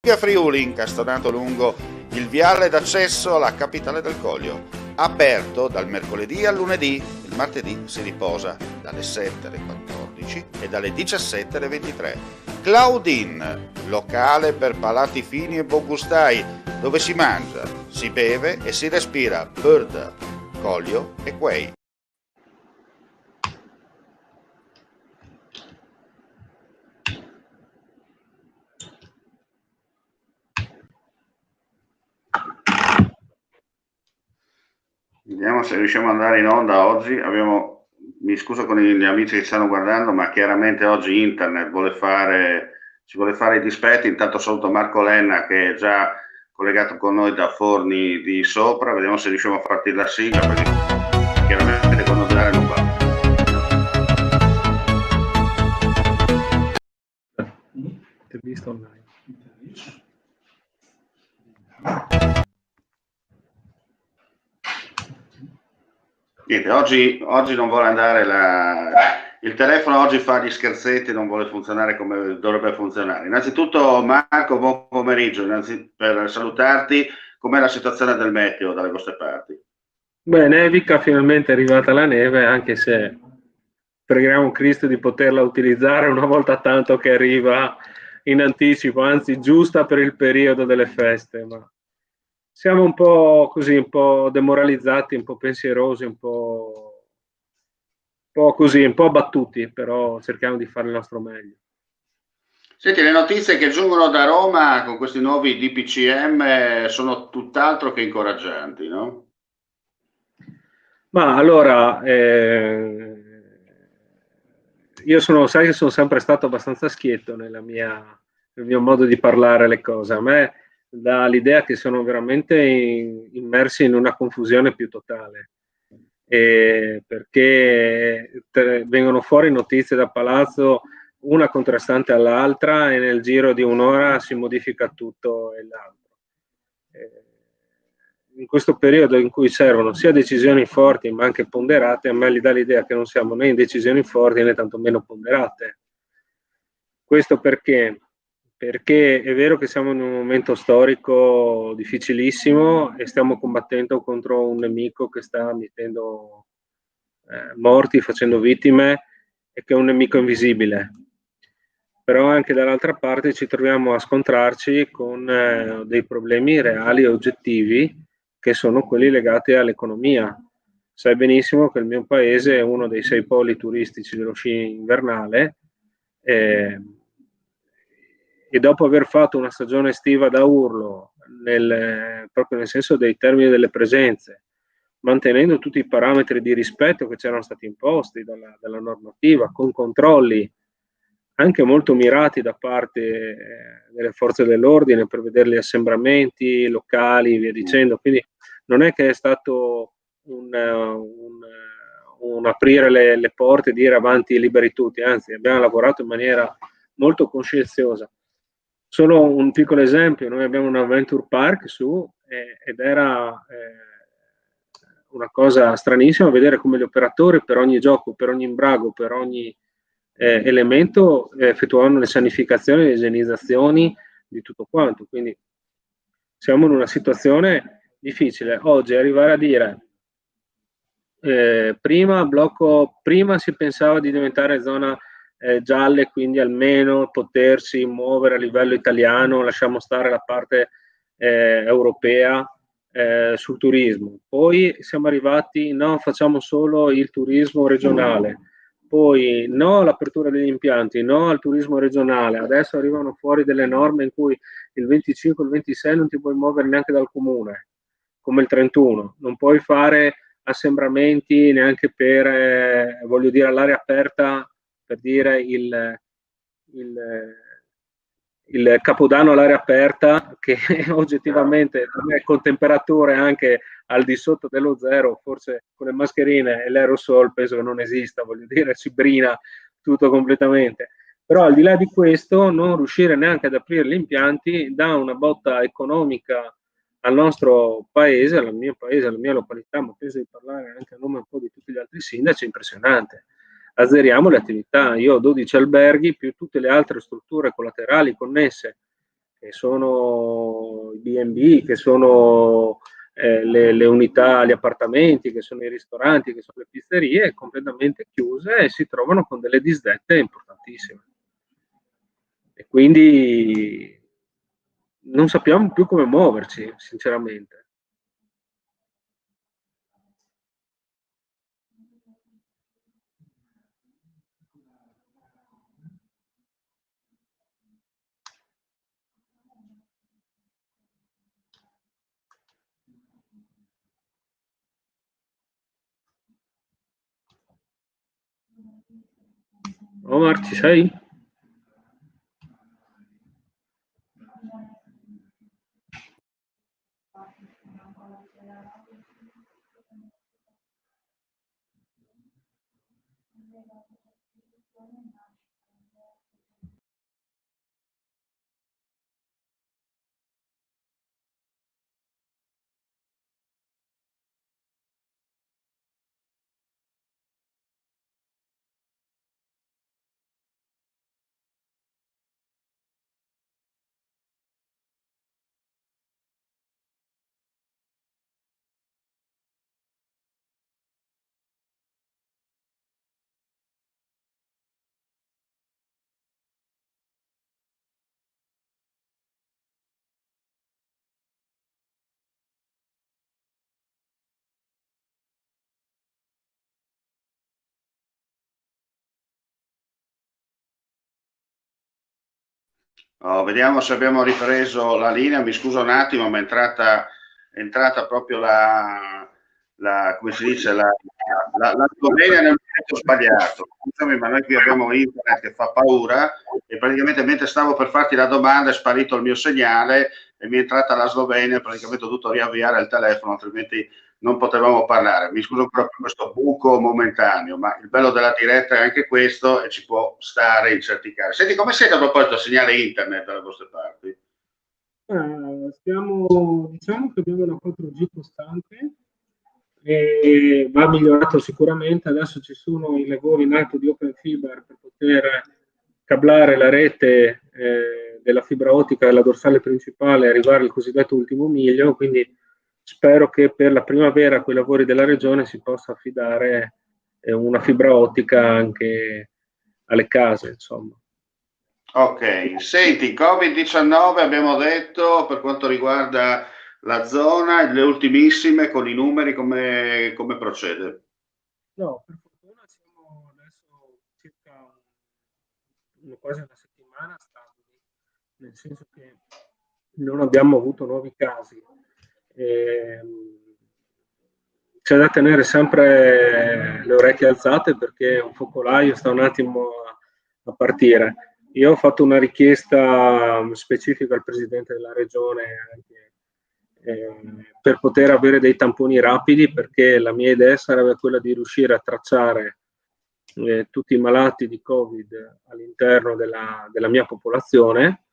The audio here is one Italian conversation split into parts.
Via Friuli, incastonato lungo il viale d'accesso alla capitale del Collio. Aperto dal mercoledì al lunedì, il martedì si riposa dalle 7 alle 14 e dalle 17 alle 23. Claudine, locale per palati fini e buongustai, dove si mangia, si beve e si respira Bird, Collio e Quay. Vediamo se riusciamo ad andare in onda oggi. Mi scuso con gli amici che ci stanno guardando, ma chiaramente oggi internet ci vuole fare i dispetti. Intanto saluto Marco Lenna, che è già collegato con noi da Forni di Sopra. Vediamo se riusciamo a farti la sigla, perché chiaramente con Nodare non va. Intervista online. Niente, oggi non vuole andare il telefono, oggi fa gli scherzetti, non vuole funzionare come dovrebbe funzionare. Innanzitutto Marco, buon pomeriggio, per salutarti. Com'è la situazione del meteo dalle vostre parti? Beh, nevica, finalmente è arrivata la neve, anche se preghiamo Cristo di poterla utilizzare una volta tanto che arriva in anticipo, anzi giusta per il periodo delle feste, ma siamo un po' così, un po' demoralizzati, un po' pensierosi, un po' così, un po' abbattuti, però cerchiamo di fare il nostro meglio. Senti, le notizie che giungono da Roma con questi nuovi DPCM sono tutt'altro che incoraggianti, no? Ma allora, io sai che sono sempre stato abbastanza schietto nel mio modo di parlare le cose. A me dà l'idea che sono veramente immersi in una confusione più totale, perché vengono fuori notizie da palazzo, una contrastante all'altra, e nel giro di un'ora si modifica tutto e l'altro. In questo periodo in cui servono sia decisioni forti ma anche ponderate, a me gli dà l'idea che non siamo né in decisioni forti né tantomeno ponderate. Questo perché? Perché è vero che siamo in un momento storico difficilissimo e stiamo combattendo contro un nemico che sta mettendo morti, facendo vittime, e che è un nemico invisibile. Però anche dall'altra parte ci troviamo a scontrarci con dei problemi reali e oggettivi, che sono quelli legati all'economia. Sai benissimo che il mio paese è uno dei 6 poli turistici dello sci invernale, e dopo aver fatto una stagione estiva da urlo, proprio nel senso dei termini delle presenze, mantenendo tutti i parametri di rispetto che c'erano stati imposti dalla normativa, con controlli anche molto mirati da parte delle forze dell'ordine per vedere gli assembramenti locali, via dicendo. Quindi non è che è stato un aprire le porte e dire avanti liberi tutti, anzi abbiamo lavorato in maniera molto coscienziosa. Solo un piccolo esempio: noi abbiamo un adventure park su, ed era una cosa stranissima vedere come gli operatori per ogni gioco, per ogni imbrago, per ogni elemento effettuavano le sanificazioni, le igienizzazioni di tutto quanto. Quindi siamo in una situazione difficile. Oggi arrivare a dire prima si pensava di diventare zona gialla, e quindi almeno potersi muovere a livello italiano, lasciamo stare la parte europea sul turismo. Poi siamo arrivati, no, facciamo solo il turismo regionale. Poi no all'apertura degli impianti, no al turismo regionale. Adesso arrivano fuori delle norme in cui il 25 e il 26 non ti puoi muovere neanche dal comune, come il 31. Non puoi fare assembramenti neanche per, voglio dire, all'aria aperta, per dire il Capodanno all'aria aperta, che oggettivamente con temperature anche al di sotto dello zero, forse con le mascherine e l'aerosol penso che non esista, voglio dire, si brina tutto completamente. Però al di là di questo, non riuscire neanche ad aprire gli impianti dà una botta economica al nostro paese, alla mia località, ma penso di parlare anche a nome un po' di tutti gli altri sindaci, impressionante. Azzeriamo le attività. Io ho 12 alberghi più tutte le altre strutture collaterali connesse, che sono i B&B, che sono le unità, gli appartamenti, che sono i ristoranti, che sono le pizzerie, completamente chiuse e si trovano con delle disdette importantissime. E quindi non sappiamo più come muoverci, sinceramente. Omar, ci sei? Oh, vediamo se abbiamo ripreso la linea. Mi scuso un attimo, ma è entrata proprio come si dice, la Slovenia nel momento sbagliato. Scusami, ma noi qui abbiamo internet che fa paura e praticamente mentre stavo per farti la domanda è sparito il mio segnale e mi è entrata la Slovenia, praticamente ho dovuto riavviare il telefono, altrimenti non potevamo parlare. Mi scuso ancora per questo buco momentaneo, ma il bello della diretta è anche questo e ci può stare in certi casi. Senti, come siete a proposito del segnale internet dalle vostre parti? Diciamo che abbiamo una 4G costante e va migliorato sicuramente. Adesso ci sono i lavori in atto di Open Fiber per poter cablare la rete della fibra ottica della dorsale principale e arrivare al cosiddetto ultimo miglio, quindi spero che per la primavera con i lavori della regione si possa affidare una fibra ottica anche alle case, insomma. Ok, senti, Covid-19 abbiamo detto per quanto riguarda la zona, le ultimissime con i numeri, come procede? No, per fortuna siamo adesso circa quasi una settimana stabili, nel senso che non abbiamo avuto nuovi casi. C'è da tenere sempre le orecchie alzate perché un focolaio sta un attimo a partire. Io ho fatto una richiesta specifica al presidente della regione anche, per poter avere dei tamponi rapidi, perché la mia idea sarebbe quella di riuscire a tracciare tutti i malati di Covid all'interno della mia popolazione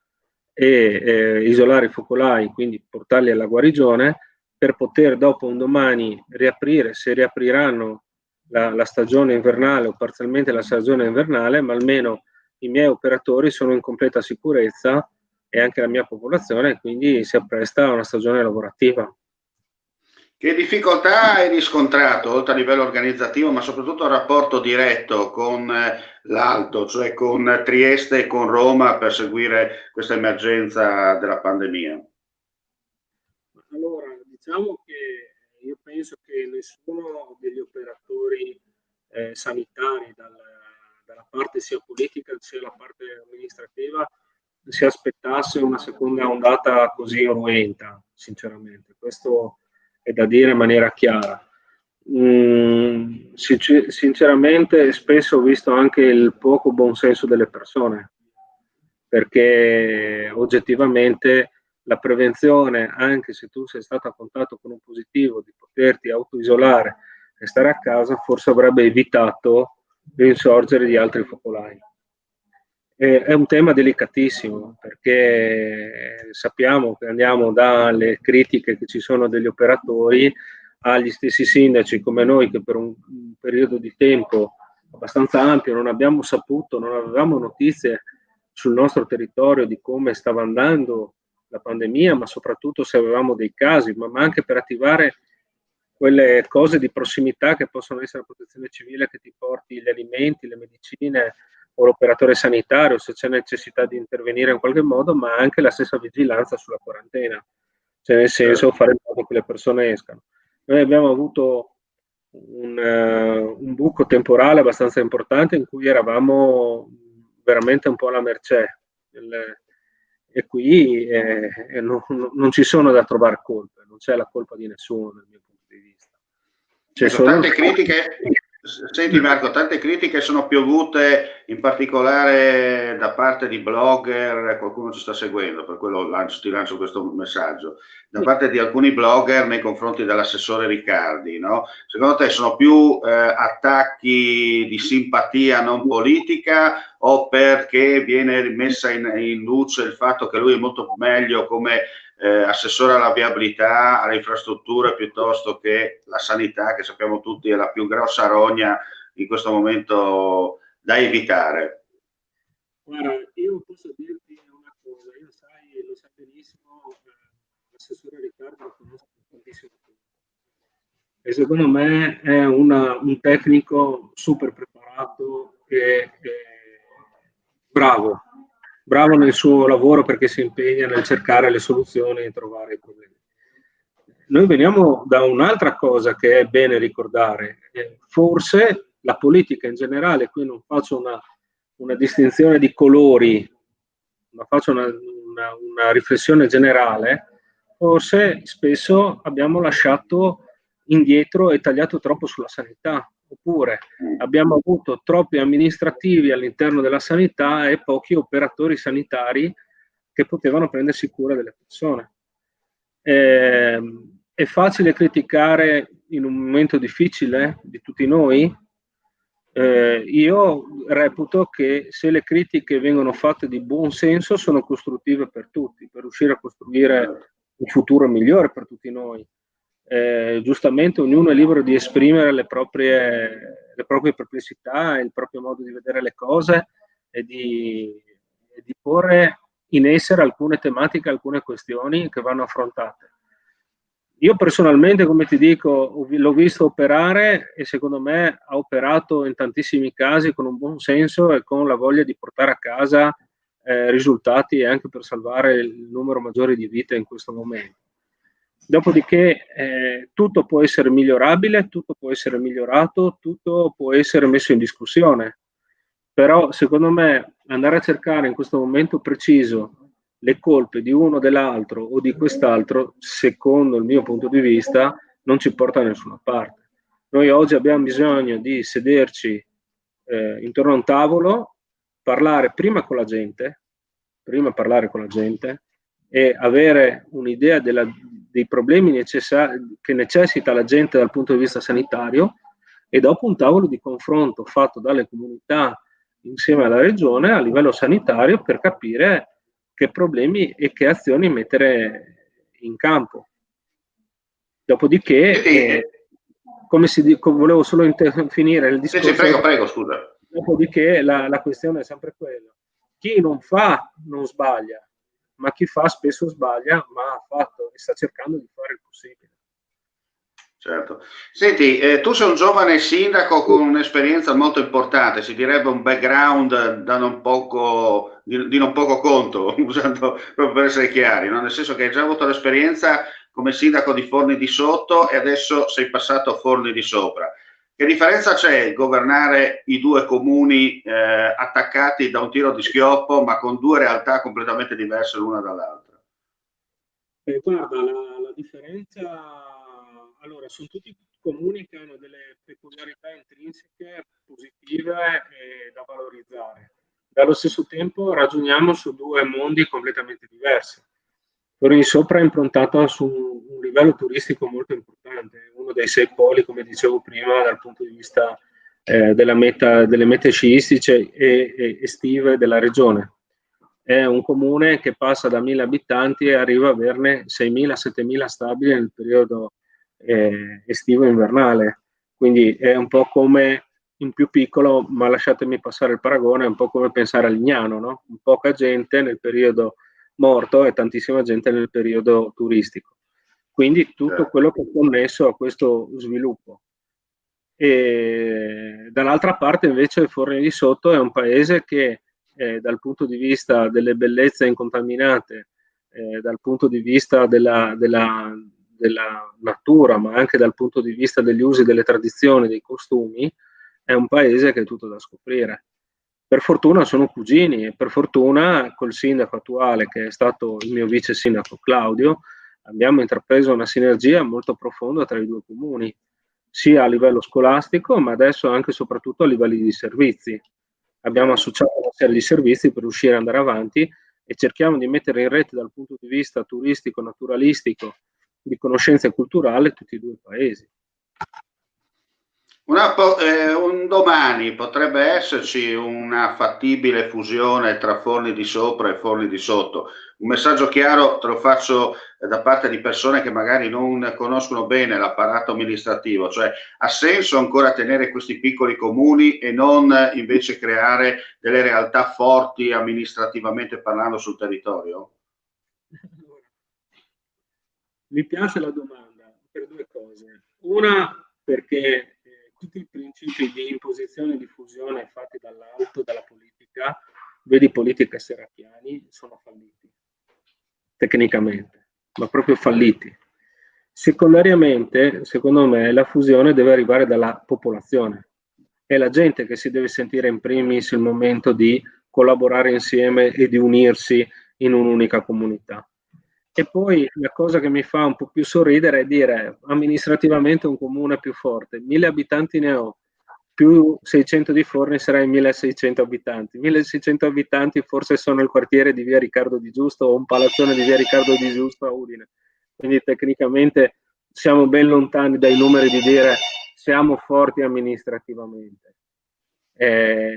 e isolare i focolai, quindi portarli alla guarigione per poter dopo un domani riaprire, se riapriranno la stagione invernale o parzialmente la stagione invernale, ma almeno i miei operatori sono in completa sicurezza e anche la mia popolazione, quindi si appresta a una stagione lavorativa. Che difficoltà hai riscontrato, oltre a livello organizzativo, ma soprattutto il rapporto diretto con l'Alto, cioè con Trieste e con Roma per seguire questa emergenza della pandemia? Allora, diciamo che io penso che nessuno degli operatori sanitari, dalla parte sia politica sia la parte amministrativa, si aspettasse una seconda ondata così cruenta, sinceramente. Questo è da dire in maniera chiara. Sinceramente, spesso ho visto anche il poco buonsenso delle persone, perché oggettivamente la prevenzione, anche se tu sei stato a contatto con un positivo, di poterti autoisolare e stare a casa, forse avrebbe evitato l'insorgere di altri focolai. È un tema delicatissimo perché sappiamo che andiamo dalle critiche che ci sono degli operatori agli stessi sindaci come noi che per un periodo di tempo abbastanza ampio non abbiamo saputo, non avevamo notizie sul nostro territorio di come stava andando la pandemia, ma soprattutto se avevamo dei casi, ma anche per attivare quelle cose di prossimità che possono essere la protezione civile che ti porti gli alimenti, le medicine o l'operatore sanitario se c'è necessità di intervenire in qualche modo, ma anche la stessa vigilanza sulla quarantena, cioè nel senso fare in modo che le persone escano. Noi abbiamo avuto un buco temporale abbastanza importante in cui eravamo veramente un po' alla mercé e qui non ci sono da trovare colpe, non c'è la colpa di nessuno dal mio punto di vista. C'è Ecco, solo tante critiche, senti Marco, tante critiche sono piovute in particolare da parte di blogger, qualcuno ci sta seguendo, per quello ti lancio questo messaggio, da parte di alcuni blogger nei confronti dell'assessore Riccardi, no? Secondo te sono più attacchi di simpatia non politica o perché viene messa in luce il fatto che lui è molto meglio come assessore alla viabilità, alle infrastrutture piuttosto che la sanità, che sappiamo tutti è la più grossa rogna in questo momento da evitare? Guarda, io posso dirti una cosa, io lo sai benissimo, l'assessore Riccardo lo conosco da tantissimo tempo e secondo me è un tecnico super preparato e bravo nel suo lavoro perché si impegna nel cercare le soluzioni e trovare i problemi. Noi veniamo da un'altra cosa che è bene ricordare, forse la politica in generale, qui non faccio una distinzione di colori, ma faccio una riflessione generale, forse spesso abbiamo lasciato indietro e tagliato troppo sulla sanità, oppure abbiamo avuto troppi amministrativi all'interno della sanità e pochi operatori sanitari che potevano prendersi cura delle persone. È facile criticare in un momento difficile di tutti noi. Io reputo che se le critiche vengono fatte di buon senso sono costruttive per tutti, per riuscire a costruire un futuro migliore per tutti noi. Giustamente ognuno è libero di esprimere le proprie perplessità, il proprio modo di vedere le cose e di porre in essere alcune tematiche, alcune questioni che vanno affrontate. Io personalmente, come ti dico, l'ho visto operare e secondo me ha operato in tantissimi casi con un buon senso e con la voglia di portare a casa risultati e anche per salvare il numero maggiore di vite in questo momento. Dopodiché tutto può essere migliorabile, tutto può essere migliorato, tutto può essere messo in discussione. Però secondo me andare a cercare in questo momento preciso le colpe di uno, dell'altro o di quest'altro, secondo il mio punto di vista, non ci porta da nessuna parte. Noi oggi abbiamo bisogno di sederci intorno a un tavolo, parlare prima con la gente e avere un'idea dei problemi che necessita la gente dal punto di vista sanitario e dopo un tavolo di confronto fatto dalle comunità insieme alla regione a livello sanitario per capire che problemi e che azioni mettere in campo. Dopodiché, volevo solo finire il discorso. Sì, prego, scusa. Dopodiché la questione è sempre quella. Chi non fa non sbaglia, ma chi fa spesso sbaglia, ma ha fatto e sta cercando di fare il possibile. Certo. Senti, tu sei un giovane sindaco con un'esperienza molto importante, si direbbe un background di non poco conto, usando proprio per essere chiari, no? Nel senso che hai già avuto l'esperienza come sindaco di Forni di Sotto e adesso sei passato a Forni di Sopra. Che differenza c'è governare i due comuni attaccati da un tiro di schioppo, ma con due realtà completamente diverse l'una dall'altra? Guarda, la differenza... Allora, sono tutti comuni che hanno delle peculiarità intrinseche positive e da valorizzare. Dallo stesso tempo ragioniamo su due mondi completamente diversi. Forni di Sopra è improntato su un livello turistico molto importante, uno dei 6 poli, come dicevo prima, dal punto di vista delle mete sciistiche e estive della regione. È un comune che passa da 1.000 abitanti e arriva a averne 6.000-7.000 stabili nel periodo estivo e invernale, quindi è un po' come in più piccolo, ma lasciatemi passare il paragone, è un po' come pensare a Lignano, no? Poca gente nel periodo morto e tantissima gente nel periodo turistico. Quindi tutto quello che è connesso a questo sviluppo. E dall'altra parte invece Forni di Sotto è un paese che dal punto di vista delle bellezze incontaminate, dal punto di vista della natura, ma anche dal punto di vista degli usi, delle tradizioni, dei costumi, è un paese che è tutto da scoprire. Per fortuna sono cugini e per fortuna col sindaco attuale, che è stato il mio vice sindaco Claudio, abbiamo intrapreso una sinergia molto profonda tra i due comuni, sia a livello scolastico, ma adesso anche e soprattutto a livelli di servizi. Abbiamo associato una serie di servizi per riuscire ad andare avanti e cerchiamo di mettere in rete dal punto di vista turistico, naturalistico, di conoscenza culturale tutti e due i paesi. Un domani potrebbe esserci una fattibile fusione tra Forni di Sopra e Forni di Sotto. Un messaggio chiaro te lo faccio da parte di persone che magari non conoscono bene l'apparato amministrativo, cioè ha senso ancora tenere questi piccoli comuni e non invece creare delle realtà forti amministrativamente parlando sul territorio? Mi piace la domanda per due cose. Una, perché tutti i principi di imposizione e diffusione fatti dall'alto, dalla politica, vedi politica Serracchiani, sono falliti, tecnicamente, ma proprio falliti. Secondariamente, secondo me, la fusione deve arrivare dalla popolazione. È la gente che si deve sentire in primis il momento di collaborare insieme e di unirsi in un'unica comunità. E poi la cosa che mi fa un po' più sorridere è dire amministrativamente un comune più forte, 1000 abitanti ne ho, più 600 di Forni sarai 1600 abitanti. 1600 abitanti forse sono il quartiere di via Riccardo Di Giusto o un palazzone di via Riccardo Di Giusto a Udine. Quindi tecnicamente siamo ben lontani dai numeri di dire siamo forti amministrativamente.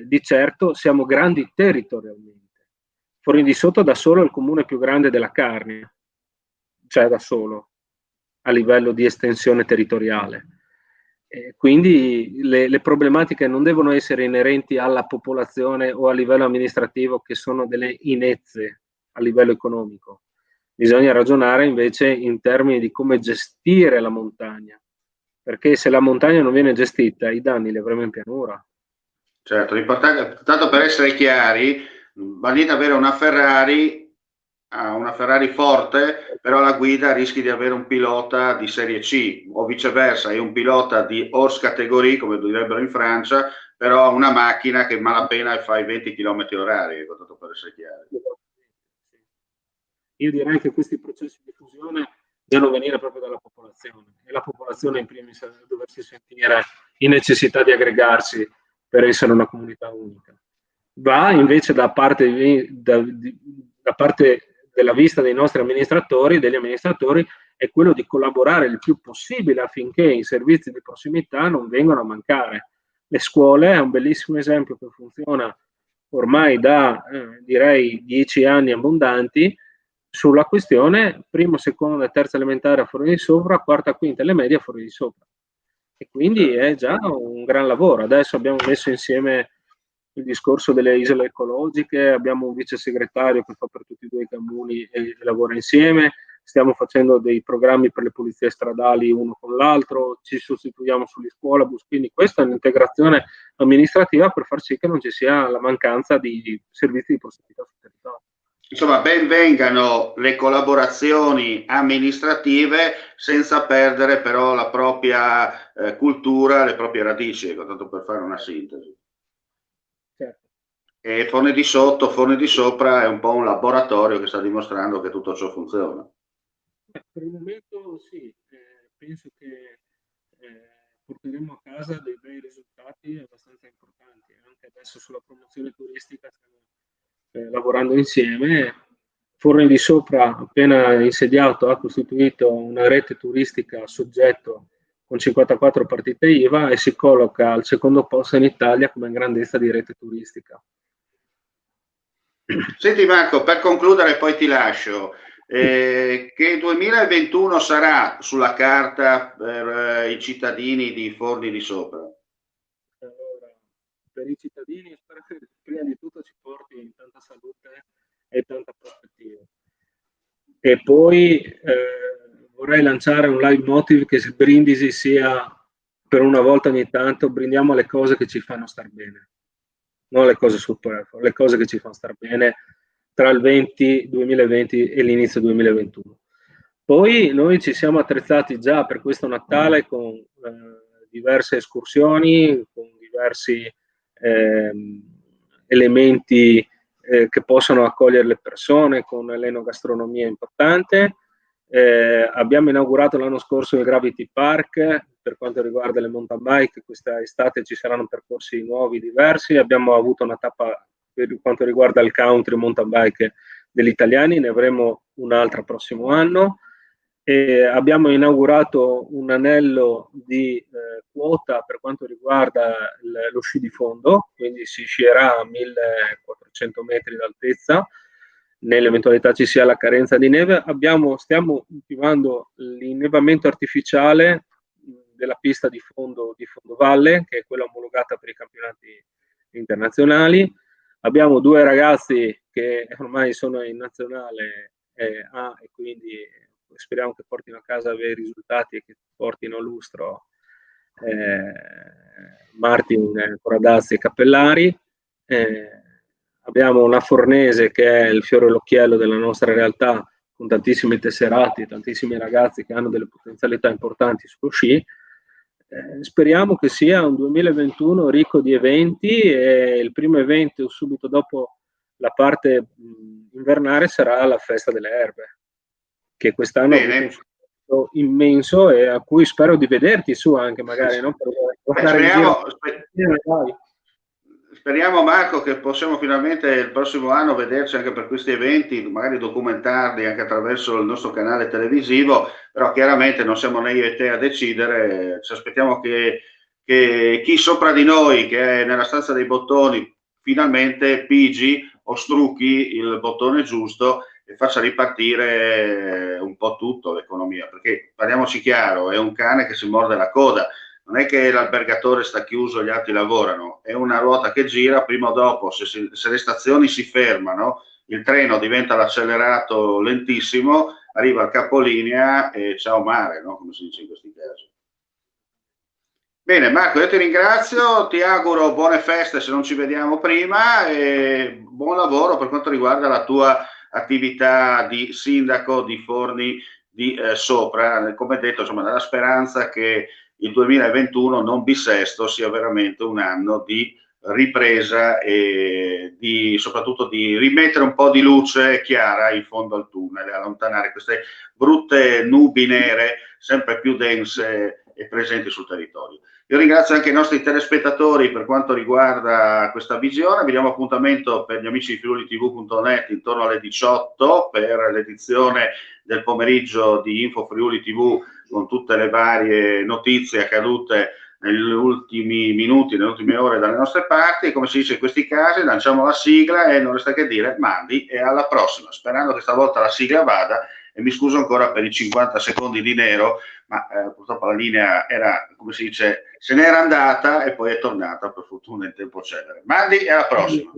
Di certo siamo grandi territorialmente. Forni di Sotto da solo è il comune più grande della Carnia, cioè da solo, a livello di estensione territoriale. Quindi le problematiche non devono essere inerenti alla popolazione o a livello amministrativo, che sono delle inezze a livello economico. Bisogna ragionare invece in termini di come gestire la montagna, perché se la montagna non viene gestita i danni li avremo in pianura. Certo, l'importante, tanto per essere chiari, bandite avere una Ferrari forte, però alla guida rischi di avere un pilota di serie C, o viceversa, è un pilota di hors categorie, come direbbero in Francia, però una macchina che malapena fa i 20 km/h, tanto per essere chiari. Io direi che questi processi di fusione devono venire proprio dalla popolazione, e la popolazione in primis deve doversi sentire in necessità di aggregarsi per essere una comunità unica. Va invece da parte della vista dei nostri amministratori, degli amministratori, è quello di collaborare il più possibile affinché i servizi di prossimità non vengano a mancare. Le scuole è un bellissimo esempio che funziona ormai da direi 10 anni abbondanti sulla questione primo, seconda e terza elementare a Forni di Sopra, quarta, quinta e le medie a Forni di Sopra. E quindi è già un gran lavoro. Adesso abbiamo messo insieme il discorso delle isole ecologiche, abbiamo un vice segretario che fa per tutti e due i comuni e lavora insieme, stiamo facendo dei programmi per le pulizie stradali uno con l'altro, ci sostituiamo sugli scuolabus, quindi questa è un'integrazione amministrativa per far sì che non ci sia la mancanza di servizi di prossimità sul territorio. Insomma, ben vengano le collaborazioni amministrative senza perdere però la propria cultura, le proprie radici, tanto per fare una sintesi. Certo. E Forni di Sotto, Forni di Sopra è un po' un laboratorio che sta dimostrando che tutto ciò funziona. Per il momento sì, penso che porteremo a casa dei bei risultati abbastanza importanti. Anche adesso sulla promozione turistica stiamo lavorando insieme. Forni di Sopra, appena insediato, ha costituito una rete turistica a soggetto con 54 partite IVA e si colloca al secondo posto in Italia come grandezza di rete turistica. Senti Marco, per concludere poi ti lascio, che 2021 sarà sulla carta per i cittadini di Forni di Sopra? Allora, per i cittadini, spero che prima di tutto ci porti in tanta salute e tanta prospettiva. E poi vorrei lanciare un leitmotiv che il brindisi sia, per una volta ogni tanto, brindiamo alle cose che ci fanno star bene, non le cose superflue, le cose che ci fanno star bene tra il 2020 e l'inizio 2021. Poi noi ci siamo attrezzati già per questo Natale con diverse escursioni, con diversi elementi che possono accogliere le persone, con l'enogastronomia importante. Abbiamo inaugurato l'anno scorso il Gravity Park per quanto riguarda le mountain bike. Questa estate ci saranno percorsi nuovi, diversi. Abbiamo avuto una tappa per quanto riguarda il country mountain bike degli italiani, ne avremo un'altra prossimo anno. E abbiamo inaugurato un anello di quota per quanto riguarda lo sci di fondo, quindi si scierà a 1400 metri d'altezza nell'eventualità ci sia la carenza di neve. Stiamo ultimando l'innevamento artificiale della pista di fondo valle, che è quella omologata per i campionati internazionali. Abbiamo 2 ragazzi che ormai sono in nazionale A e quindi speriamo che portino a casa bei risultati e che portino lustro Martin Coradazzi e Cappellari. Abbiamo una Fornese che è il fiore all'occhiello della nostra realtà, con tantissimi tesserati, tantissimi ragazzi che hanno delle potenzialità importanti sullo sci. Speriamo che sia un 2021 ricco di eventi, e il primo evento subito dopo la parte invernale sarà la Festa delle Erbe, che quest'anno ha avuto un successo immenso e a cui spero di vederti su anche magari, no? Speriamo Marco che possiamo finalmente il prossimo anno vederci anche per questi eventi, magari documentarli anche attraverso il nostro canale televisivo, però chiaramente non siamo né io e te a decidere, ci aspettiamo che chi sopra di noi, che è nella stanza dei bottoni, finalmente pigi o strucchi il bottone giusto e faccia ripartire un po' tutto l'economia, perché parliamoci chiaro, è un cane che si morde la coda. Non è che l'albergatore sta chiuso e gli altri lavorano, è una ruota che gira, prima o dopo, se le stazioni si fermano, il treno diventa l'accelerato lentissimo, arriva al capolinea e ciao mare, no? Come si dice in questi casi. Bene Marco, io ti ringrazio, ti auguro buone feste se non ci vediamo prima e buon lavoro per quanto riguarda la tua attività di sindaco di Forni di Sopra, come detto, insomma, nella speranza che il 2021 non bisesto sia veramente un anno di ripresa e soprattutto di rimettere un po' di luce chiara in fondo al tunnel, allontanare queste brutte nubi nere sempre più dense e presenti sul territorio. Io ringrazio anche i nostri telespettatori per quanto riguarda questa visione. Vi diamo appuntamento per gli amici di friulitv.net intorno alle 18 per l'edizione del pomeriggio di Info Friuli TV con tutte le varie notizie accadute negli ultimi minuti, nelle ultime ore dalle nostre parti. Come si dice in questi casi, lanciamo la sigla e non resta che dire mandi e alla prossima, sperando che stavolta la sigla vada. E mi scuso ancora per i 50 secondi di nero, ma purtroppo la linea era, come si dice, se n'era andata e poi è tornata per fortuna in tempo celere. Mandi e alla prossima.